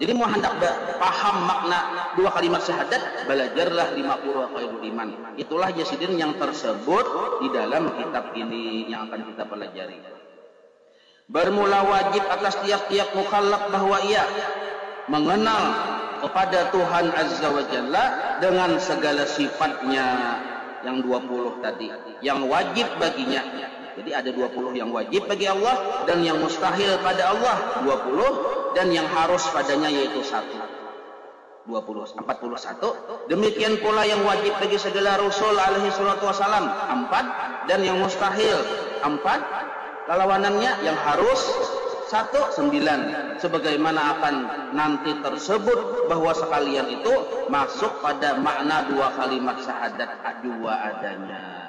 Jadi mau hendak paham makna dua kalimat syahadat, belajarlah 50 khairul iman. Itulah Yasidin yang tersebut di dalam kitab ini yang akan kita pelajari. Bermula wajib atas tiap-tiap mukallaf bahwa ia mengenal kepada Tuhan Azza wa Jalla dengan segala sifatnya yang 20 tadi, yang wajib baginya. Jadi ada 20 yang wajib bagi Allah dan yang mustahil pada Allah 20 dan yang harus padanya yaitu 1. 41. Demikian pula yang wajib bagi segala Rasul alaihi salatu wasalam 4 dan yang mustahil 4. Lawanannya yang harus 9. Sebagaimana akan nanti tersebut bahwa sekalian itu masuk pada makna dua kalimat syahadat dua adanya.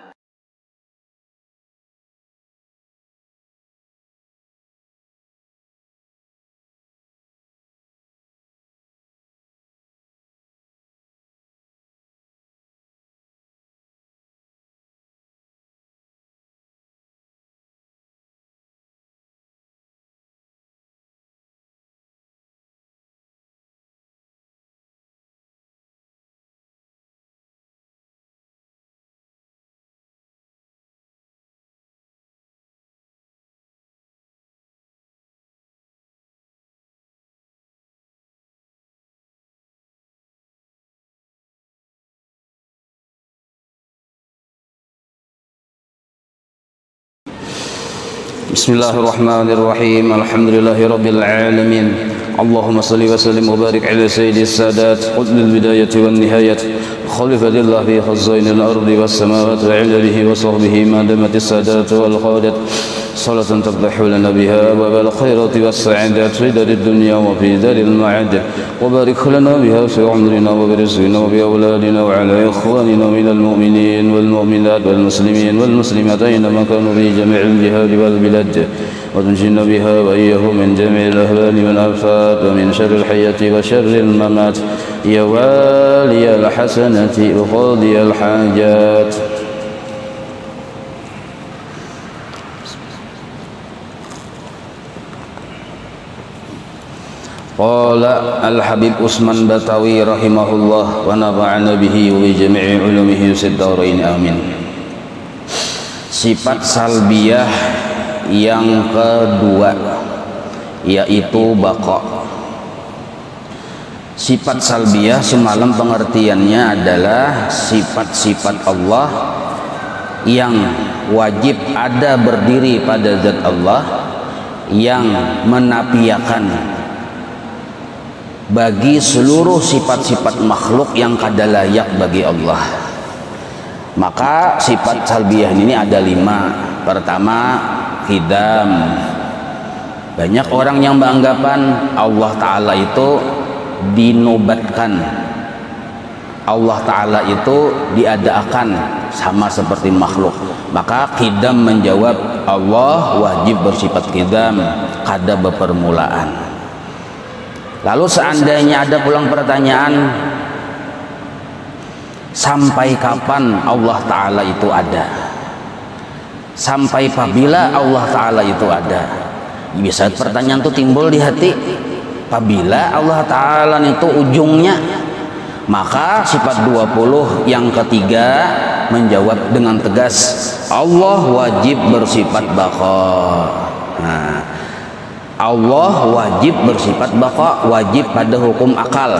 Bismillahirrahmanirrahim. Alhamdulillahirabbil alamin. Allahumma salli wa sallim wa barik ala sayyidis sadat qutbil bidayati wan nihayat khalifatillah fi khazainil ardi was samawati wa ala alihi wa sahbihi ma damatis sadat wal qadat salatan tafdahu lana biha wa bil khairati was sa'adat fi darid dunya wa fi daril ma'ad wa barik lana biha fi umrina wa bi rizqina wa bi awladina wa ala ikhwanina minal mu'minin wal mu'minat wal muslimin wal muslimat aynama kanu fi jami'il jihad wal bilad وتنجينا بها وإياهم من جميع الأهوال والآفات ومن شر الحياة وشر الممات يا والي الحسنة وقاضي الحاجات. قال الحبيب عثمان بتاوي رحمه الله ونفعنا به وبجميع علومه في الدارين آمين. Sifat salbiyah yang kedua yaitu baqa. Sifat salbiyah semalam pengertiannya adalah sifat-sifat Allah yang wajib ada berdiri pada zat Allah, yang menafikan bagi seluruh sifat-sifat makhluk yang kada layak bagi Allah. Maka sifat salbiyah ini ada 5. Pertama, qidam. Banyak orang yang beranggapan Allah Ta'ala itu dinobatkan, Allah Ta'ala itu diadakan sama seperti makhluk. Maka qidam menjawab Allah wajib bersifat qidam, kada berpermulaan. Lalu seandainya ada pulang pertanyaan, sampai kapan Allah Ta'ala itu ada? Sampai apabila Allah Ta'ala itu ada? Bisa pertanyaan itu timbul di hati. Apabila Allah Ta'ala itu ujungnya? Maka sifat 20 yang ketiga menjawab dengan tegas, Allah wajib bersifat baqa. Nah, Allah wajib bersifat baqa, wajib pada hukum akal.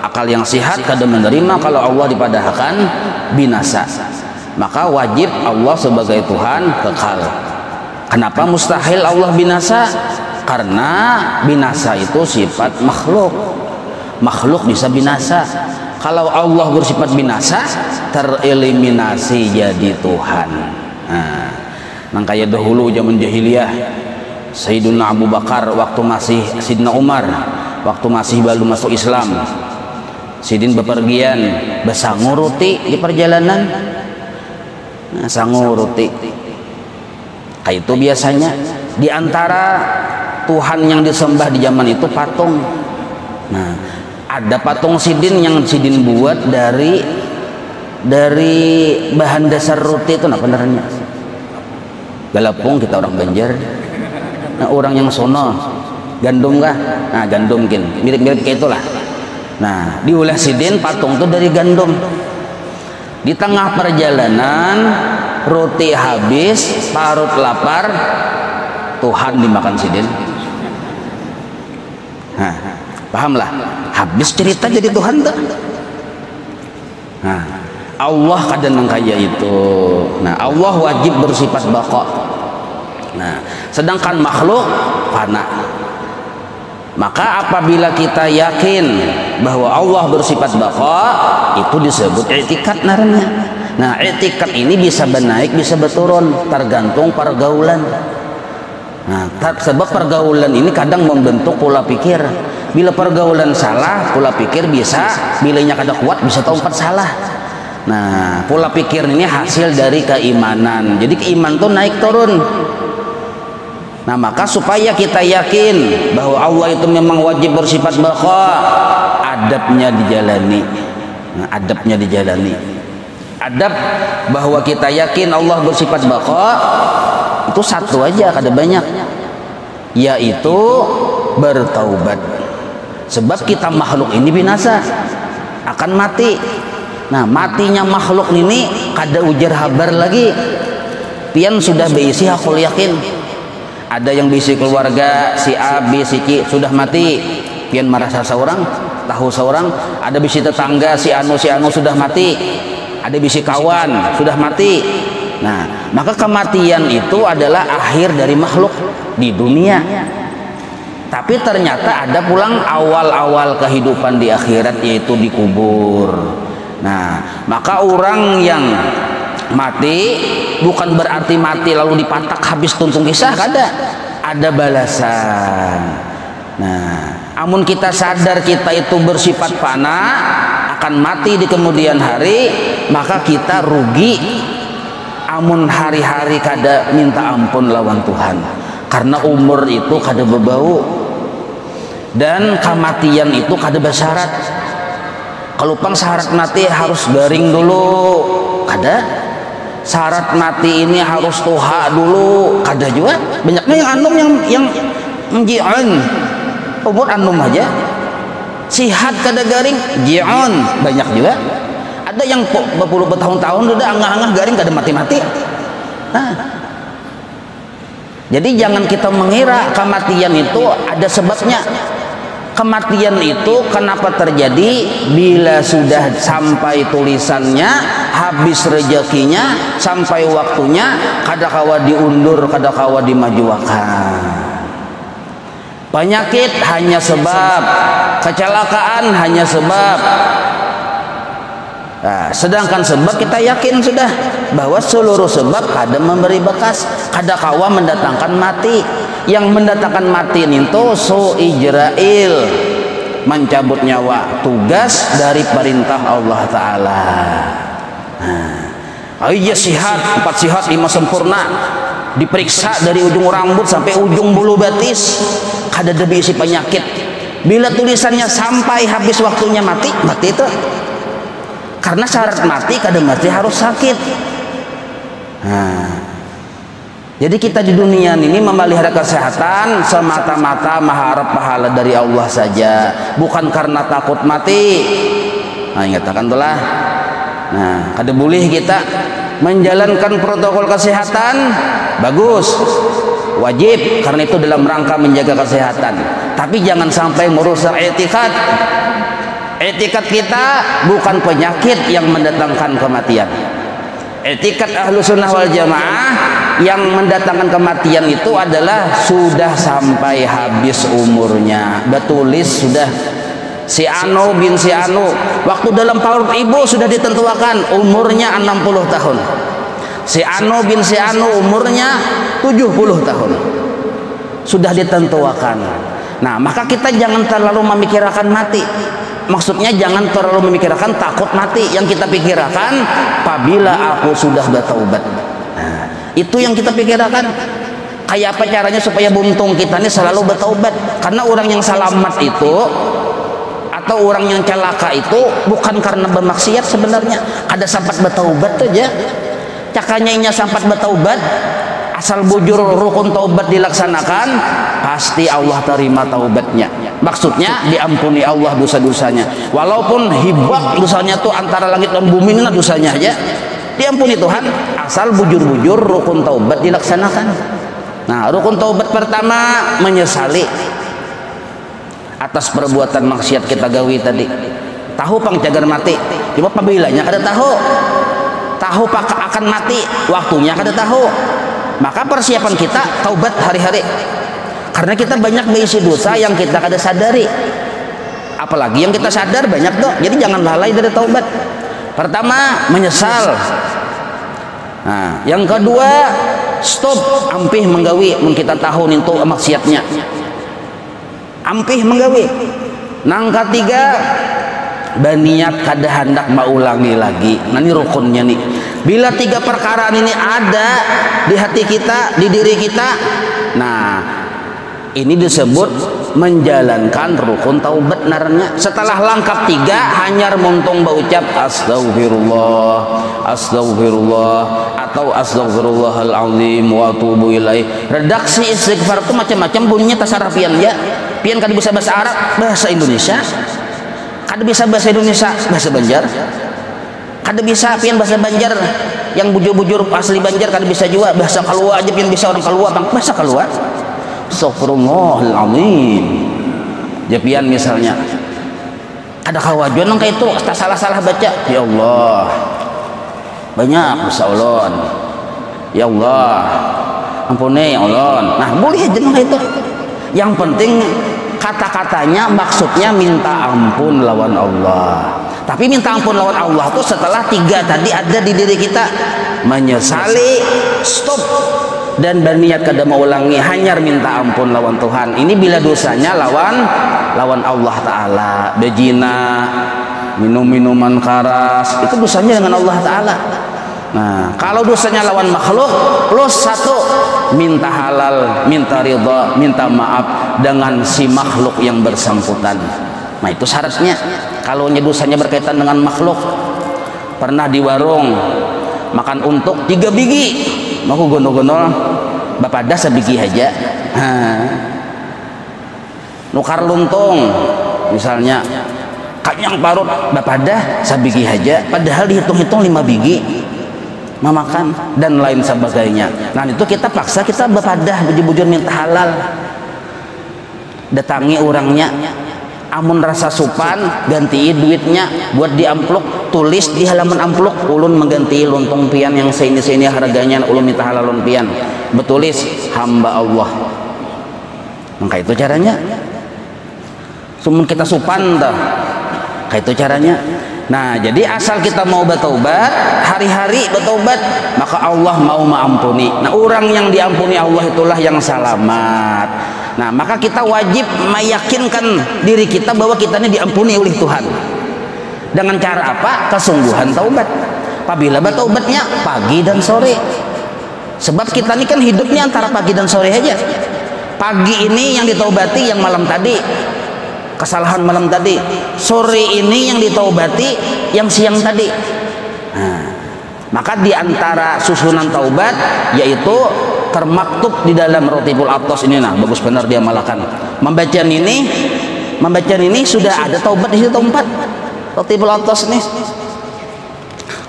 Akal yang sehat kada menerima kalau Allah dipadahkan binasa. Maka wajib Allah sebagai Tuhan kekal. Kenapa mustahil Allah binasa? Karena binasa itu sifat makhluk. Makhluk bisa binasa. Kalau Allah bersifat binasa, tereliminasi jadi Tuhan. Nah, makanya dahulu zaman jahiliyah, Sayyidina Abu Bakar waktu masih Sayyidina Umar waktu masih baru masuk Islam, Sidin bepergian besanguruti di perjalanan. Nah, sanguruti kayak itu biasanya di antara Tuhan yang disembah di zaman itu patung. Nah, ada patung Sidin yang Sidin buat dari bahan dasar roti itu, nah benernya Galapung, kita orang Banjar. Nah, orang yang sono gandum kah? Nah, gandum mungkin mirip-mirip kayak itulah. Nah, diulah sidin patung itu dari gandum. Di tengah perjalanan roti habis, parut lapar, Tuhan dimakan sidin. Nah, pahamlah, habis cerita jadi Tuhan tuh. Nah, Allah kadang kaya itu. Nah, Allah wajib bersifat baqa. Nah, sedangkan makhluk fana. Maka apabila kita yakin bahwa Allah bersifat baqa, itu disebut i'tikad naranya. Nah, i'tikad ini bisa bernaik, bisa berturun, tergantung pergaulan. Nah, sebab pergaulan ini kadang membentuk pola pikir. Bila pergaulan salah, pola pikir bisa, bilanya kada kuat bisa tempat salah. Nah, pola pikir ini hasil dari keimanan. Jadi keimanan tuh naik turun. Nah, maka supaya kita yakin bahwa Allah itu memang wajib bersifat baqa, adabnya dijalani. Nah, adabnya dijalani. Adab bahwa kita yakin Allah bersifat baqa itu satu aja, kada banyak, yaitu bertaubat. Sebab kita makhluk ini binasa, akan mati. Nah, matinya makhluk ini kada ujar habar lagi. Pian sudah beisi hakul yakin. Ada yang bisi keluarga si A, B, si C sudah mati, pian merasa seorang, tahu seorang. Ada bisi tetangga si anu sudah mati, ada bisi kawan sudah mati. Nah, maka kematian itu adalah akhir dari makhluk di dunia. Tapi ternyata ada pulang awal-awal kehidupan di akhirat, yaitu di kubur. Nah, maka orang yang mati bukan berarti mati lalu dipatak habis tuntung kisah, kada, ada balasan. Nah, amun kita sadar kita itu bersifat fana, akan mati di kemudian hari, maka kita rugi. Amun hari-hari kada minta ampun lawan Tuhan, karena umur itu kada berbau dan kematian itu kada bersyarat. Kalau pang syarat mati harus garing dulu, kada. Syarat mati ini harus tuha dulu, kada juga. Banyaknya yang anum yang ji'an, umur anum aja, sihat kada garing, ji'an banyak juga. Ada yang berpuluh bertahun-tahun udah angah-angah garing kada mati-mati. Nah, jadi jangan kita mengira kematian itu ada sebabnya. Kematian itu kenapa terjadi? Bila sudah sampai tulisannya, habis rezekinya, sampai waktunya, kada kawa diundur, kada kawa dimajuakan. Penyakit hanya sebab, kecelakaan hanya sebab. Nah, sedangkan sebab kita yakin sudah bahwa seluruh sebab kada memberi bekas, kada kawa mendatangkan mati. Yang mendatangkan mati itu su'ijra'il, mencabut nyawa, tugas dari perintah Allah Ta'ala. Nah, iya sihat, 4 sihat 5 sempurna, diperiksa dari ujung rambut sampai ujung bulu batis, kada ada isi penyakit. Bila tulisannya sampai habis waktunya mati, mati itu. Karena syarat mati kada mati harus sakit. Nah, jadi kita di dunia ini memelihara kesehatan semata-mata mengharap pahala dari Allah saja, bukan karena takut mati. Nah, ingatakan itulah. Nah, kada boleh kita menjalankan protokol kesehatan, bagus, wajib, karena itu dalam rangka menjaga kesehatan. Tapi jangan sampai merusak etikad. Etikad kita bukan penyakit yang mendatangkan kematian. Etikad ahlu sunnah wal jamaah yang mendatangkan kematian itu adalah sudah sampai habis umurnya, betulis sudah si Anu bin si Anu waktu dalam perut ibu sudah ditentukan umurnya 60 tahun, si Anu bin si Anu umurnya 70 tahun sudah ditentukan. Nah, maka kita jangan terlalu memikirkan mati. Maksudnya jangan terlalu memikirkan takut mati. Yang kita pikirkan apabila aku sudah bertaubat. Nah, itu yang kita pikirkan. Kayak apa caranya supaya buntung kita ini selalu bertaubat. Karena orang yang selamat itu atau orang yang celaka itu bukan karena bermaksiat sebenarnya. Ada sempat bertaubat aja. Cakanya sampat bertaubat, asal bujur rukun taubat dilaksanakan, pasti Allah terima taubatnya. Maksudnya diampuni Allah dosa-dosanya. Walaupun hibak dosanya tuh antara langit dan bumi, ini dosanya aja diampuni Tuhan, asal bujur-bujur rukun taubat dilaksanakan. Nah, rukun taubat pertama menyesali atas perbuatan maksiat kita gawi tadi. Tahu pang cagar mati, cuma pabilanya kada tahu akan mati, waktunya kada tahu. Maka persiapan kita taubat hari-hari, karena kita banyak berisi dosa yang kita kada sadari, apalagi yang kita sadar banyak tuh. Jadi jangan lalai dari taubat. Pertama menyesal. Nah, yang kedua stop ampih menggawi mun kita tahu itu maksiatnya, ampih menggawi. Nang ketiga berniat kada hendak maulangi lagi. Nah, ini rukunnya nih. Bila tiga perkara ini ada di hati kita, di diri kita, nah ini disebut menjalankan rukun taubat naranya. Setelah lengkap tiga, hanyar muntung berucap astagfirullah, astagfirullah, atau astagfirullahaladzim wa atubu ilaih. Redaksi istighfar itu macam-macam bunyinya, tasarruf pian ya. Pian kada bisa bahasa Arab, bahasa Indonesia. Kada bisa bahasa Indonesia, bahasa Banjar. Kada bisa pian bahasa Banjar yang bujur-bujur asli Banjar, kada bisa juga bahasa Kalua aja pian bisa orang Kalua bang, bahasa Kalua. Astagfirullahaladzim. Japian misalnya ada kawajuan nang kayak itu tak salah-salah baca, ya Allah banyak dosa ulun, ya Allah ampuni ya Allah. Nah boleh aja nang kayak itu. Yang penting kata-katanya maksudnya minta ampun lawan Allah. Tapi minta ampun lawan Allah tuh setelah tiga tadi ada di diri kita, menyesali, stop, dan berniat kada mau ulangi, hanyar minta ampun lawan Tuhan. Ini bila dosanya lawan Allah Ta'ala. Bejina, minum minuman keras, itu dosanya dengan Allah Ta'ala. Nah, kalau dosanya lawan makhluk, plus satu, minta halal, minta ridha, minta maaf dengan si makhluk yang bersangkutan. Nah itu syaratnya. Kalau dosanya berkaitan dengan makhluk, pernah di warung makan untuk 3 biji, mau gonol-gonol bapak dah sebiji aja. Nukar luntung misalnya, kanyang parut bapak dah sebiji aja, padahal dihitung-hitung 5 biji memakan dan lain sebagainya. Nah itu kita paksa, kita bapadah bujur-bujur minta halal, datangi orangnya, amun rasa supan ganti duitnya buat di ampluk, tulis di halaman ampluk ulun mengganti lontong pian yang seini harganya, ulun minta halalun pian, betulis hamba Allah. Maka itu caranya. Sumun kita supan dah, kayak itu caranya. Nah jadi asal kita mau bertaubat, hari-hari bertaubat, maka Allah mau mengampuni. Nah orang yang diampuni Allah itulah yang selamat. Nah maka kita wajib meyakinkan diri kita bahwa kita ini diampuni oleh Tuhan. Dengan cara apa? Kesungguhan taubat. Apabila bertaubatnya pagi dan sore. Sebab kita ini kan hidupnya antara pagi dan sore aja. Pagi ini yang ditaubati yang malam tadi, kesalahan malam tadi. Sore ini yang ditaubati yang siang tadi. Nah, maka diantara susunan taubat yaitu termaktub di dalam Rotibul Atos ini. Nah bagus benar dia malakan membacaan ini sudah ada taubat di situ 4 Rotibul Atos nih.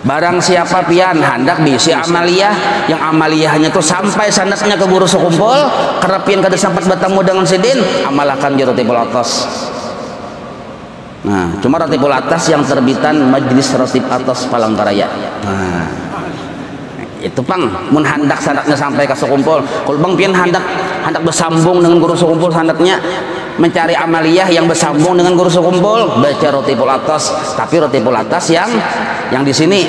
Barang siapa pian hendak diisi amaliyah, yang amaliyahnya tuh sampai sanadnya ke guru sekumpul, kerapian kada sempat bertemu dengan sidin, amalakan di Rotibul Atos. Nah cuma Rotibul Atas yang terbitan Majelis Rotib Atas Palangkaraya. Nah itu pang mun handak sandatnya sampai ke sekumpul, kalau bang pian handak bersambung dengan guru sekumpul, sandatnya mencari amaliyah yang bersambung dengan guru sekumpul, baca Rotibul Atas. Tapi Rotibul Atas yang di sini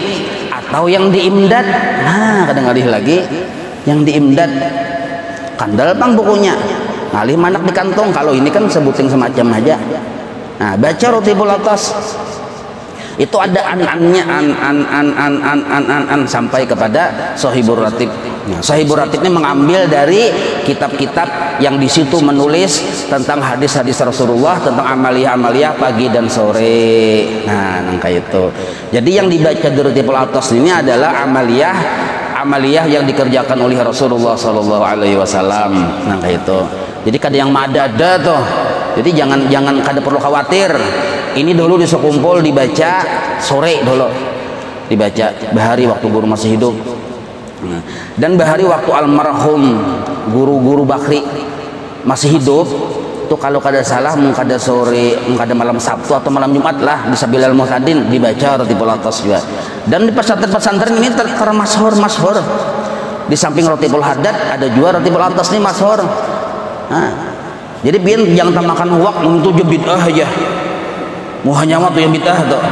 atau yang di Imdad. Nah kadang ngalih lagi yang di Imdad, kandal bang bukunya, ngalih manak di kantong. Kalau ini kan sebutin semacam aja. Nah baca Rotibul Atas itu ada an-annya, an sampai kepada Shahibur Ratib. Nah, Shahibur Ratib ini mengambil dari kitab-kitab yang di situ menulis tentang hadis-hadis Rasulullah, tentang amaliyah-amaliyah pagi dan sore. Nah, kayak itu. Jadi yang dibaca di Rotibul Atas ini adalah amaliyah yang dikerjakan oleh Rasulullah SAW. Nah, kayak itu. Jadi kada yang ada tuh. Jadi jangan kada perlu khawatir. Ini dulu disekumpul dibaca sore dulu. Dibaca bahari waktu guru masih hidup. Dan bahari waktu almarhum guru Bakri masih hidup tuh, kalau kada salah kada sore, kada malam Sabtu atau malam Jumat lah bisa Bilal Muhtadin dibaca Ratibul Atas juga. Dan di pesantren ini termasyhur di samping Ratibul Haddad ada juga Ratibul Atas nih masyhur. Nah, jadi biar jangan makan waktu untuk bid'ah aja, mau hanya waktu yang bid'ah tuh.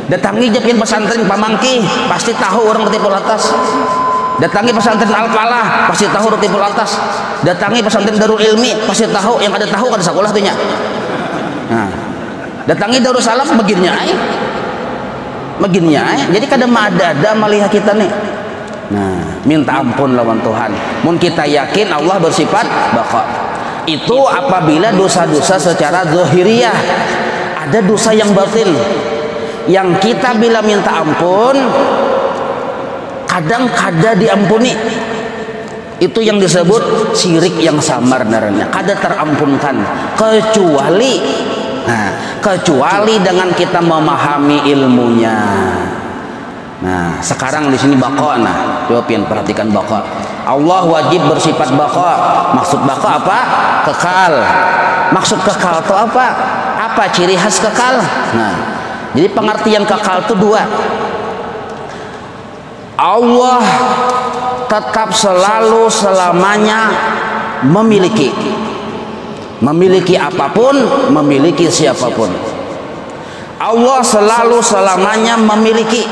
Datangi jepin pesantren Pamangki pasti tahu orang Ratibul Atas. Datangi pesantren Al-Falah pasti tahu Ratibul Atas. Datangi pesantren Darul Ilmi pasti tahu, yang ada tahu kada sekolah tuhnya. Nah, datangi Darussalam beginnya jadi kada ada melihat kita nih. Nah, minta ampun lawan Tuhan. Mun kita yakin Allah bersifat baqa. Itu apabila dosa-dosa secara zahiriyah. Ada dosa yang batin yang kita bila minta ampun kadang kada diampuni. Itu yang disebut syirik yang samar naranya, kada terampunkan kecuali dengan kita memahami ilmunya. Nah, sekarang di sini baqa. Nah, coba pian perhatikan baqa. Allah wajib bersifat baqa. Maksud baqa apa? Kekal. Maksud kekal itu apa? Apa ciri khas kekal? Nah, jadi pengertian kekal itu dua. Allah tetap selalu selamanya memiliki apapun, memiliki siapapun. Allah selalu selamanya memiliki.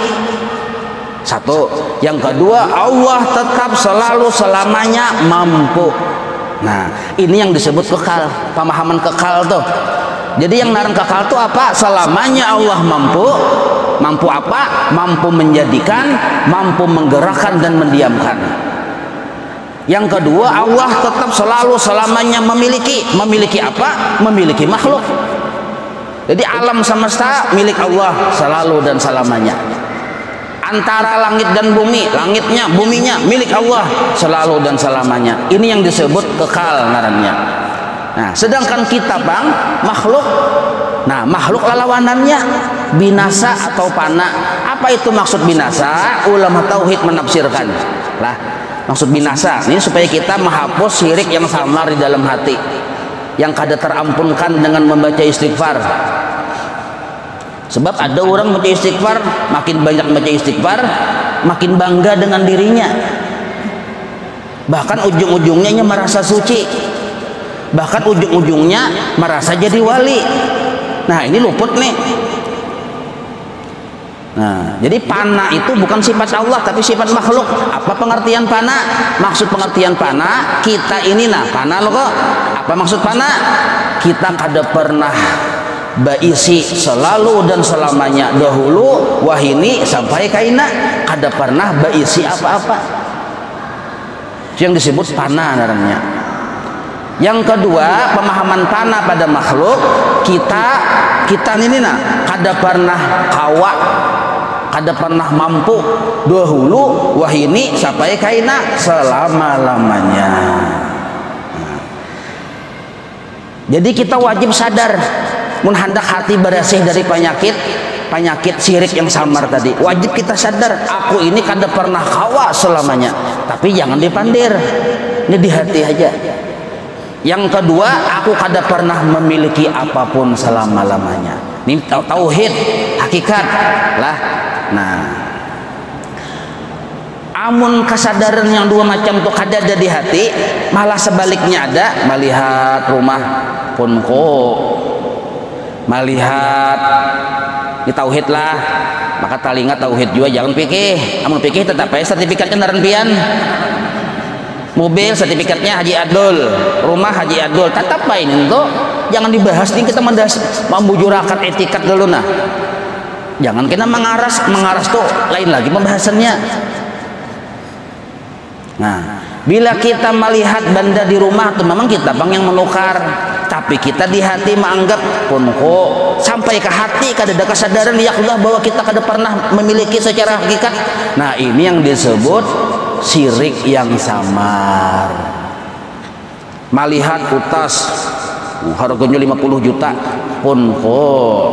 Satu. Yang kedua, Allah tetap selalu selamanya mampu. Nah, ini yang disebut kekal, pemahaman kekal tuh. Jadi yang narang kekal tuh apa? Selamanya Allah mampu. Mampu apa? Mampu menjadikan, mampu menggerakkan dan mendiamkan. Yang kedua, Allah tetap selalu selamanya memiliki. Memiliki apa? Memiliki makhluk. Jadi alam semesta milik Allah selalu dan selamanya. Antara langit dan bumi, langitnya, buminya milik Allah selalu dan selamanya. Ini yang disebut kekal ngarannya. Nah, sedangkan kita bang makhluk. Nah, makhluk lawanannya binasa atau fana. Apa itu maksud binasa? Ulama tauhid menafsirkan. Lah, maksud binasa ini supaya kita menghapus syirik yang samar di dalam hati, yang kada terampunkan dengan membaca istighfar. Sebab ada orang baca istighfar, makin banyak baca istighfar, makin bangga dengan dirinya. Bahkan ujung-ujungnya merasa suci. Bahkan ujung-ujungnya merasa jadi wali. Nah, ini luput nih. Nah, jadi fana itu bukan sifat Allah tapi sifat makhluk. Apa pengertian fana? Maksud pengertian fana, kita ini fana loh kok. Apa maksud fana? Kita kada pernah baisi selalu dan selamanya, dahulu wahini sampai kaina kada pernah baisi apa-apa. Itu yang disebut fana namanya. Yang kedua, pemahaman fana pada makhluk, kita ini kada pernah kawa, kada pernah mampu, dahulu wahini sampai kaina selama-lamanya. Jadi kita wajib sadar mun hendak hati bersih dari penyakit syirik yang samar tadi, wajib kita sadar aku ini kada pernah kawa selamanya. Tapi jangan dipandir, ini di hati aja. Yang kedua, aku kada pernah memiliki apapun selama-lamanya. Ini tauhid hakikat lah. Nah, amun kesadaran yang dua macam tuh kada ada di hati, malah sebaliknya ada. Melihat rumah pun kok melihat di tauhid lah, maka talinga tauhid juga jangan pikir. Amun pikir tetap aja sertifikatnya naran pian. Mobil sertifikatnya Haji Adul, rumah Haji Adul, tetap main itu jangan dibahas nih. Kita membujurakan etikat dulu nah. Jangan kita mengaras tuh lain lagi pembahasannya. Nah, bila kita melihat benda di rumah tuh memang kita bang yang menukar, tapi kita di hati menganggap pun kok sampai ke hati kada ada kesadaran yakullah bahwa kita kada pernah memiliki secara hakikat. Nah, ini yang disebut syirik yang samar. melihat utas harganya 50 juta pun kok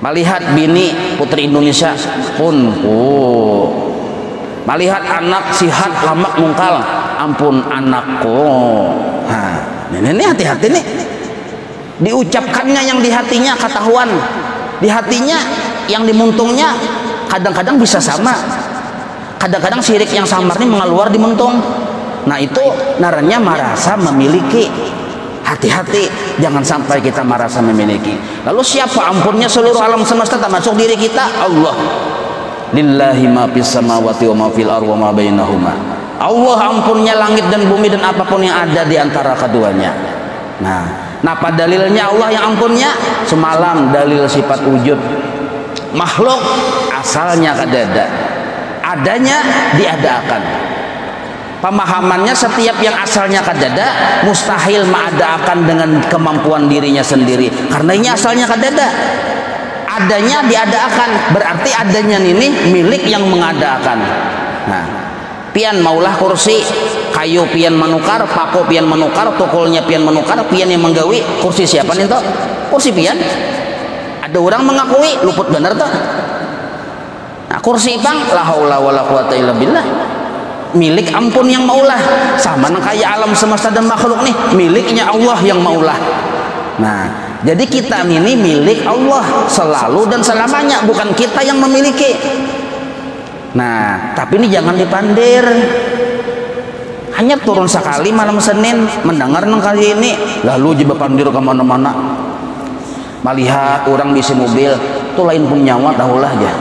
melihat bini putri Indonesia pun kok melihat anak sihat lamak mungkal ampun anakku. Nah, ini hati-hati nih, diucapkannya yang di hatinya ketahuan, di hatinya yang dimuntungnya kadang-kadang bisa sama, kadang-kadang sirik yang samar ini mengeluar di muntung. Nah itu naranya merasa memiliki. Hati-hati, jangan sampai kita merasa memiliki. Lalu siapa ampunnya seluruh alam semesta termasuk diri kita? Allah. Lillahi ma fis samawati wa ma fil ardi wa ma bainahuma. Allah ampunnya langit dan bumi dan apapun yang ada di antara keduanya. Nah, apa dalilnya Allah yang ampunnya? Semalam dalil sifat wujud. Makhluk asalnya kadada, adanya diadakan. Pemahamannya setiap yang asalnya kadada mustahil mengadakan dengan kemampuan dirinya sendiri, karena ini asalnya kadada, adanya diadakan, berarti adanya ini milik yang mengadakan. Nah, pian maulah kursi kayu pian menukar, paku pian menukar, tukulnya pian menukar, pian yang menggawi kursi siapa nih toh? Kursi pian. Ada orang mengakui luput bener toh. Nah, kursi bang la haula wala quwata illa billah, milik ampun yang maulah, sama kayak alam semesta dan makhluk nih miliknya Allah yang maulah. Nah, jadi kita ini milik Allah selalu dan selamanya, bukan kita yang memiliki. Nah, tapi ini jangan dipandir. Hanya turun sekali malam Senin mendengar kali ini, lalu juga pandir kemana-mana. Melihat orang bisi mobil, itu lain pun nyawa tahulah aja.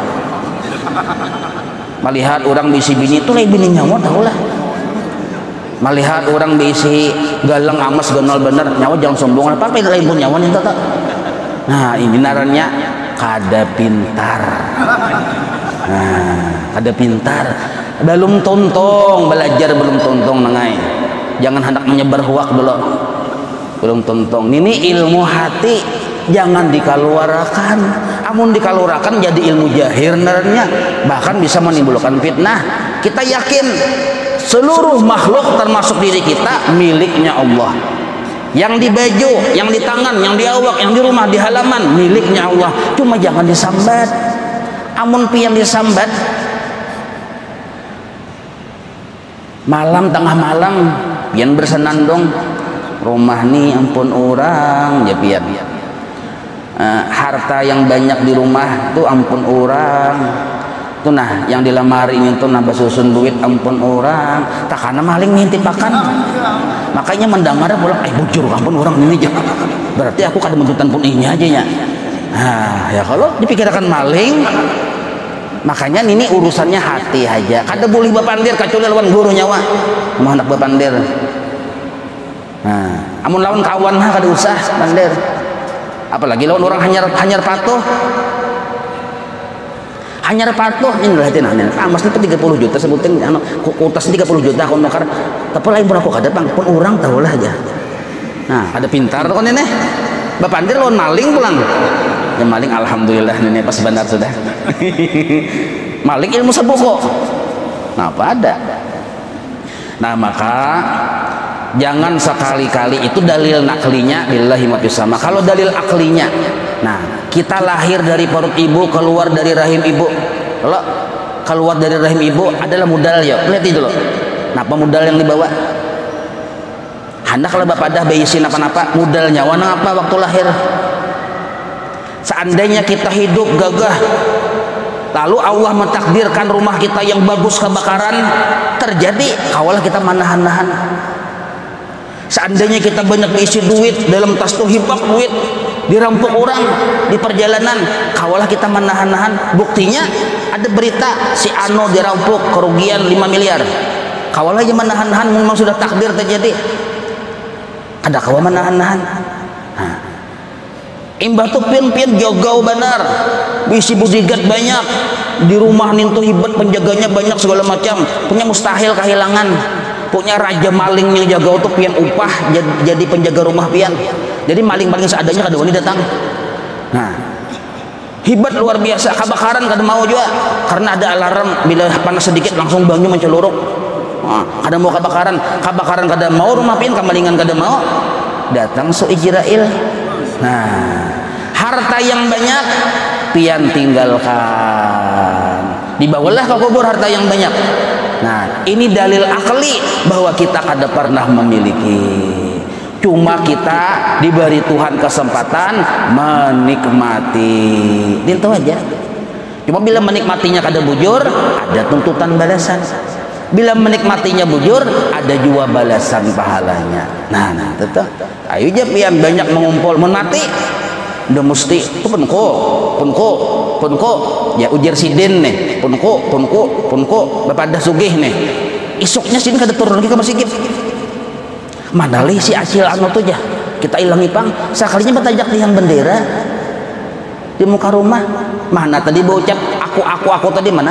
Melihat orang bisi bini, itu lain bini nyawa tahulah. Melihat orang bisi galang amas gonol bener, nyawa jangan sombong. Apa lain pun nyawa nih tak. Nah, ini narannya kada pintar. Nah, kada pintar. Belum tontong, belajar belum tontong nengai. Jangan hendak menyebar hoak dulu. Belum tontong. Ini ilmu hati jangan dikeluarkan. Amun dikeluarkan jadi ilmu jahir narannya, bahkan bisa menimbulkan fitnah. Kita yakin seluruh makhluk termasuk diri kita miliknya Allah. Yang di baju, yang di tangan, yang di awak, yang di rumah, di halaman miliknya Allah. Cuma jangan disambat. Amun pian disambat, malam tengah malam pian bersenandung, rumah nih ampun orang ya pian. Harta yang banyak di rumah tuh ampun orang. Tuh nah yang di lemari ini tuh nambah susun duit ampun orang, tak karena maling ngintipakan. Makanya mendengar pulang bujur ampun orang ini aja, berarti aku kada mentutan pun ini aja ya. Nah ya kalau dipikirkan maling, makanya ini urusannya hati aja. Kada boleh bapandir kecuali lawan guru nyawa mau hendak bapandir. Nah amun lawan kawan kada usah pandir, apalagi lawan orang hanyar patuh. Hanya patuh ini berarti nah mas itu 30 juta sebutin kutas 30 juta aku nukar, tapi lain pun aku kada bang pun orang tahu lah aja. Nah ada pintar tuh kan ini bapandir lawan maling pulang ya, maling alhamdulillah ini pas benar sudah. Maling ilmu sebuku nah apa ada. Nah maka jangan sekali-kali itu dalil naklinya lillahi ma fis sama. Kalau dalil aklinya, nah kita lahir dari perut ibu, keluar dari rahim ibu. Kalau keluar dari rahim ibu adalah modal ya. Lihat itu loh. Napa modal yang dibawa? Hendaklah bapak dah bayisin apa-apa, modal nyawa apa waktu lahir. Seandainya kita hidup gagah, lalu Allah mentakdirkan rumah kita yang bagus kebakaran terjadi, kawalah kita menahan-nahan. Seandainya kita banyak diisi duit dalam tas tuh hibak duit, dirampok orang di perjalanan, kawalah kita menahan-nahan. Buktinya ada berita si Ano dirampok kerugian 5 miliar, kawalah aja menahan-nahan. Memang sudah takdir terjadi, ada kawa menahan-nahan. Nah, imbah tuh pian-pian jogau benar, bisi bodyguard banyak di rumah nintu hibat, penjaganya banyak segala macam, punya mustahil kehilangan. Punya raja maling yang jaga untuk pian upah jadi penjaga rumah pian. Jadi maling-maling seadanya kada wani datang. Nah, hibat luar biasa. Kebakaran kada mau juga karena ada alarm bila panas sedikit langsung banyu menceluruk. Kada mau kebakaran kada mau rumah pian kamalingan kada mau datang so Ijrail. Nah, harta yang banyak pian tinggalkan, dibawalah ke kubur harta yang banyak. Nah, ini dalil akli bahwa kita kada pernah memiliki, cuma kita diberi Tuhan kesempatan menikmati. Itu aja. Cuma bila menikmatinya kada bujur, ada tuntutan balasan. Bila menikmatinya bujur, ada juga balasan pahalanya. Nah, tetap. Ayo aja pian banyak mengumpul menmati. Udah mesti itu punko ya ujar sidin nih punko bapak dah sugih nih isuknya sidin kada turun lagi ke masjid madali si acil anu tuh ya kita ilangi pang sekalinya batajak tiang bendera di muka rumah mana tadi bocap aku tadi mana.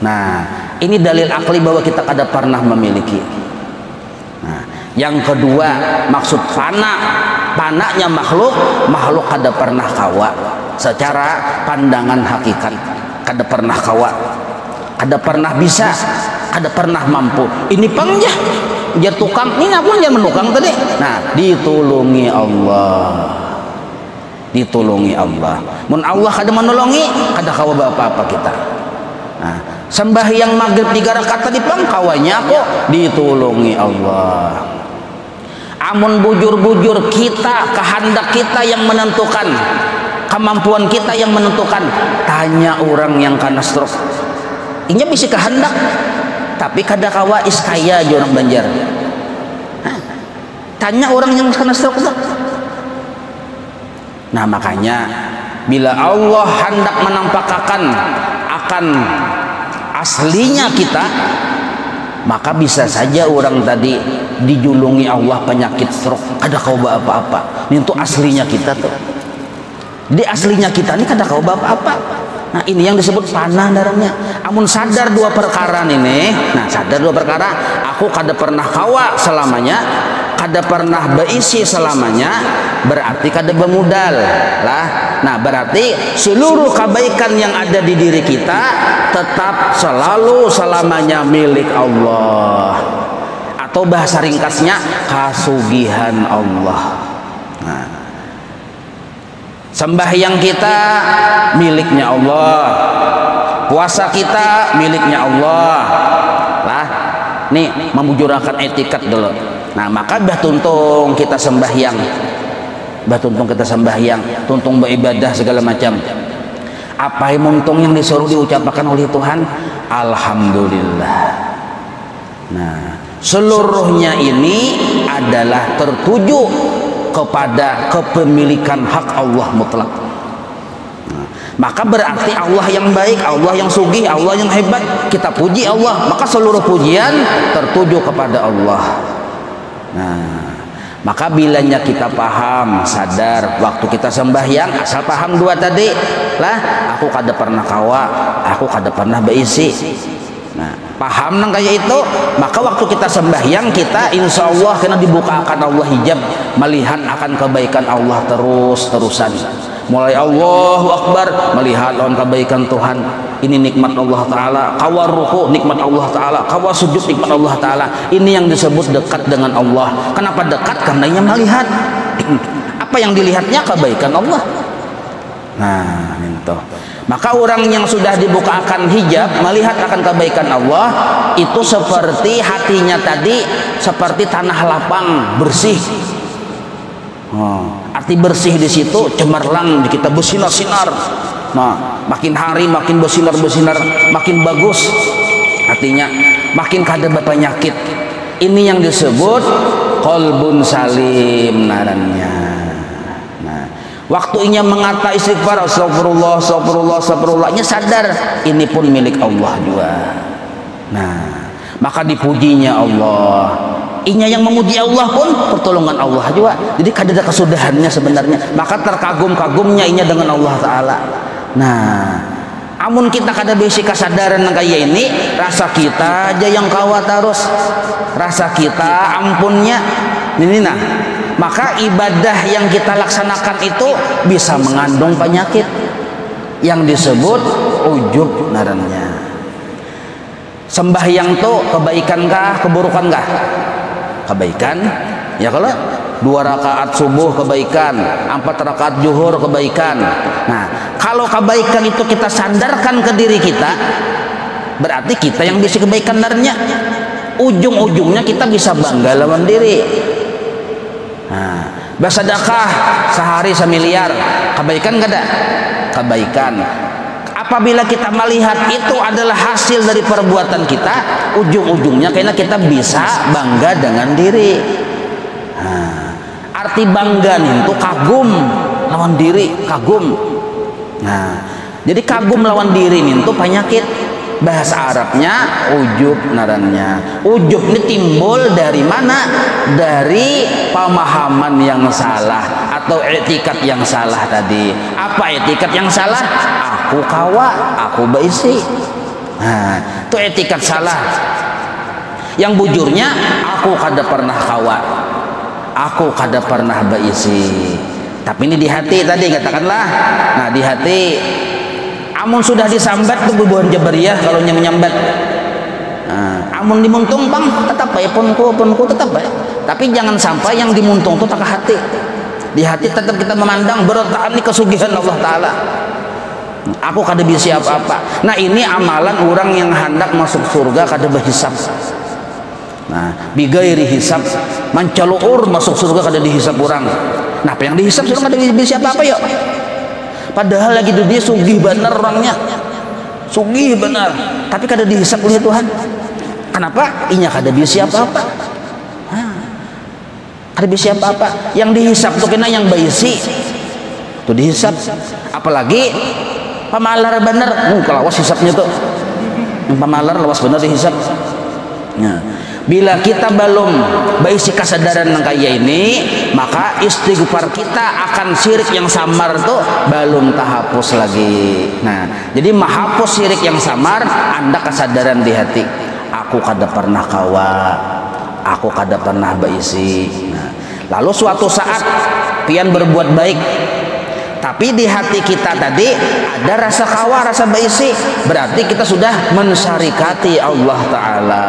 Nah, ini dalil akli bahwa kita kada pernah memiliki. Nah, yang kedua maksud pananya makhluk kada pernah kawa secara pandangan hakikat, kada pernah kawa, kada pernah bisa, kada pernah mampu. Ini pangja jar tukang ini aku jar menukang tadi. Nah, ditulungi Allah. Mun Allah kada menolongi kada kawa apa-apa kita. Nah, sembahyang maghrib 3 rakaat tadi pang kawanya kok ditulungi Allah. Amun bujur-bujur kita, kehendak kita yang menentukan, kemampuan kita yang menentukan, tanya orang yang kena stroke. Inya bisa kehendak, tapi kada kawa iskaya aja orang Banjar. Tanya orang yang kena stroke. Nah, makanya bila Allah hendak menampakkan akan aslinya kita, maka bisa saja orang tadi dijulungi Allah penyakit stroke kada kau apa-apa. Ini untuk aslinya kita tuh. Jadi aslinya kita ini kada kau apa-apa. Nah, ini yang disebut panah darahnya. Amun sadar dua perkara ini, nah sadar dua perkara, aku kada pernah kawa selamanya, kada pernah beisi selamanya, berarti kada bermodal lah. Nah, berarti seluruh kebaikan yang ada di diri kita tetap selalu selamanya milik Allah, atau bahasa ringkasnya kasugihan Allah. Nah, sembahyang kita miliknya Allah, puasa kita miliknya Allah lah. Nih memujurakan etikat dulu. Nah, maka bah tuntung kita sembahyang, tuntung beribadah segala macam. Apa yang untung yang disuruh diucapkan oleh Tuhan? Alhamdulillah. Nah, seluruhnya ini adalah tertuju kepada kepemilikan hak Allah mutlak. Nah, maka berarti Allah yang baik, Allah yang sugih, Allah yang hebat. Kita puji Allah, maka seluruh pujian tertuju kepada Allah. Nah, maka bilanya kita paham, sadar waktu kita sembahyang, asal paham dua tadi lah, aku kada pernah kawa, aku kada pernah beisi. Nah, paham nang kayak itu, maka waktu kita sembahyang kita insya Allah kena dibukakan Allah hijab melihat akan kebaikan Allah terus-terusan. Mulai Allahu Akbar melihat lawan kebaikan Tuhan. Ini nikmat Allah Ta'ala. Kawa ruku nikmat Allah Ta'ala, kawa sujud nikmat Allah Ta'ala. Ini yang disebut dekat dengan Allah. Kenapa dekat? Karena ia melihat apa yang dilihatnya kebaikan Allah. Nah, itu. Maka orang yang sudah dibukakan hijab melihat akan kebaikan Allah, itu seperti hatinya tadi seperti tanah lapang bersih. Arti bersih di situ cemerlang, kita bersinar-sinar. Nah, makin hari makin bersinar-bersinar, makin bagus. Artinya makin kada berpenyakit. Ini yang disebut qalbun salim narannya. Nah, waktunya mengata istighfar, astagfirullah, astagfirullah, astagfirullahnya sadar ini pun milik Allah juga. Nah, maka dipujinya Allah. Inya yang memuji Allah pun pertolongan Allah juga. Jadi kada ada kesudahannya sebenarnya. Maka terkagum-kagumnya inya dengan Allah Ta'ala. Nah, amun kita kada besi kesadaran kayak ini, rasa kita aja yang kawa terus, rasa kita ampunnya ini. Nah, maka ibadah yang kita laksanakan itu bisa mengandung penyakit yang disebut ujub narannya. Sembahyang tuh kebaikankah, keburukankah? Kebaikan. Ya kalau 2 rakaat subuh kebaikan, 4 rakaat zuhur kebaikan. Nah, kalau kebaikan itu kita sandarkan ke diri kita, berarti kita yang bisa kebaikan darinya. Ujung-ujungnya kita bisa bangga lawan diri. Nah, bersedekah sehari 1 miliar, kebaikan gak ada? Kebaikan. Apabila kita melihat itu adalah hasil dari perbuatan kita, ujung-ujungnya karena kita bisa bangga dengan diri. Nah, arti bangga itu kagum lawan diri, kagum. Nah, jadi kagum lawan diri itu penyakit. Bahasa Arabnya ujub narannya. Ujub ini timbul dari mana? Dari pemahaman yang salah atau etikat yang salah tadi. Apa etikat yang salah? Aku kawa, aku baisi. Nah, itu etikat salah. Yang bujurnya aku kada pernah kawa, aku kada pernah baisi. Tapi ini di hati tadi katakanlah. Nah, di hati amun sudah disambat tuh bubuhan jabariyah kalau menyambat. Nah, amun dimuntung bang tetap baik punku tetap baik. Tapi jangan sampai yang dimuntung tuh tak ke hati. Di hati tetap kita memandang berotaan ini kesugihan Allah Ta'ala. Aku kada bisa apa-apa. Nah, ini amalan orang yang hendak masuk surga kada berhisab. Nah, bigairi hisab, mancaluur masuk surga kada dihisab orang. Nah, apa yang dihisab surga kada bisa apa-apa yuk. Padahal lagi dia sugih benar orangnya, sugih benar, tapi kada dihisab oleh Tuhan. Kenapa? Inya kada bisa apa-apa. Kada bisa apa-apa. Yang dihisab tuh kena yang baisi, tuh dihisab. Apalagi pamalar bener, kelawas hisapnya tuh. Yang pamalar lawas bener dihisap. Nah, bila kita belum baisi kesadaran yang kayak ini, maka istighfar kita akan syirik yang samar tuh belum terhapus lagi. Nah, jadi menghapus syirik yang samar, anda kesadaran di hati. Aku kada pernah kawa, aku kada pernah baisi. Nah, lalu suatu saat pian berbuat baik, tapi di hati kita tadi ada rasa kawa, rasa baisi, berarti kita sudah mensyarikati Allah Ta'ala.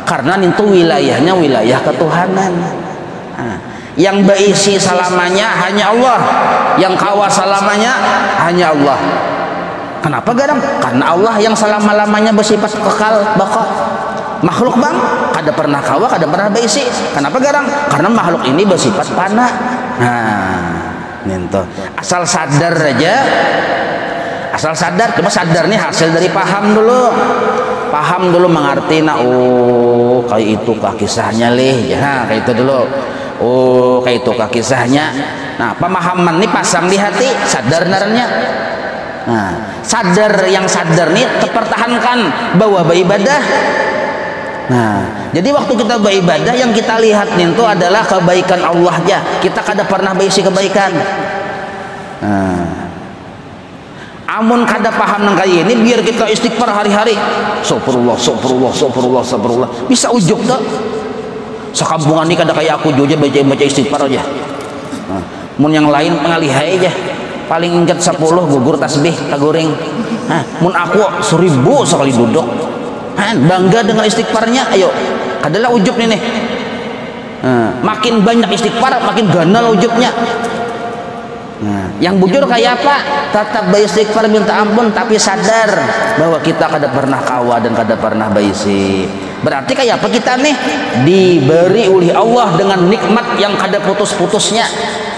Karena itu wilayahnya wilayah ketuhanan. Nah, yang baisi salamanya hanya Allah, yang kawa salamanya hanya Allah. Kenapa garang? Karena Allah yang selama-lamanya bersifat kekal baka. Makhluk bang kada pernah kawa, kada pernah baisi. Kenapa garang? Karena makhluk ini bersifat fana. Nah, ninto. Asal sadar aja, asal sadar. Cuma sadar nih hasil dari paham dulu. Paham dulu mengerti. Nah, oh kayak itu kah kisahnya leh. Ya, kayak itu dulu. Oh kayak itu kah kisahnya. Nah, pemahaman nih pasang di hati, sadar naranya. Nah, sadar yang sadar nih terpertahankan bahwa beribadah. Nah, jadi waktu kita beribadah yang kita lihat nih itu adalah kebaikan Allah aja. Kita kada pernah baisi kebaikan. Nah, amun kada paham nang kayak ini, biar kita istighfar hari-hari. Astagfirullah, astagfirullah, astagfirullah, astagfirullah. Bisa ujug dah. Sekampungan ini kada kayak aku juga baca istighfar aja. Nah, mun yang lain pengalihai aja. Paling ingat 10 gugur tasbih kagoreng. Nah, mun aku 1000 sekali duduk. Bangga dengan istighfarnya. Ayo, kadalah ujub nih. Makin banyak istighfar, makin ganal ujubnya. Nah, yang bujur kayak apa? Tetap beristighfar minta ampun, tapi sadar bahwa kita kada pernah kawa dan kada pernah baisi. Berarti kayak apa kita nih? Diberi oleh Allah dengan nikmat yang kada putus-putusnya,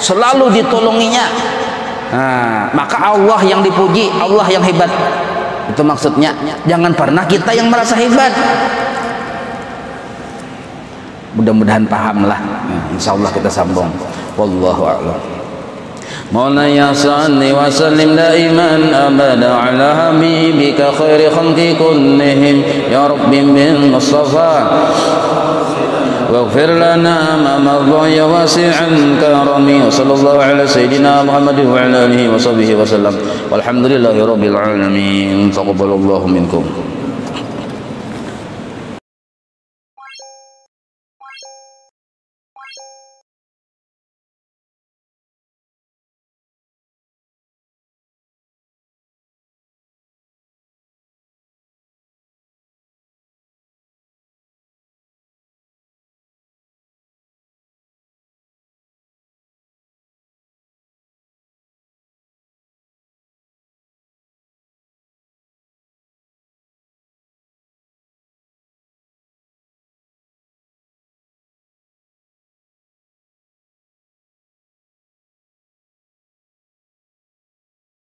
selalu ditolonginya. Nah, maka Allah yang dipuji, Allah yang hebat. Itu maksudnya. Jangan pernah kita yang merasa hebat. Mudah-mudahan pahamlah. Insyaallah kita sambung. Wallahu a'lam. مولاي صل وسلم دائما أبدا على حبيبك خير خلق كلهم يا رب بالمصطفى واغفر لنا ما مضى يا واسع الكرم وصلى الله على سيدنا محمد وعلى آله وصحبه وسلم والحمد لله رب العالمين تقبل الله منكم.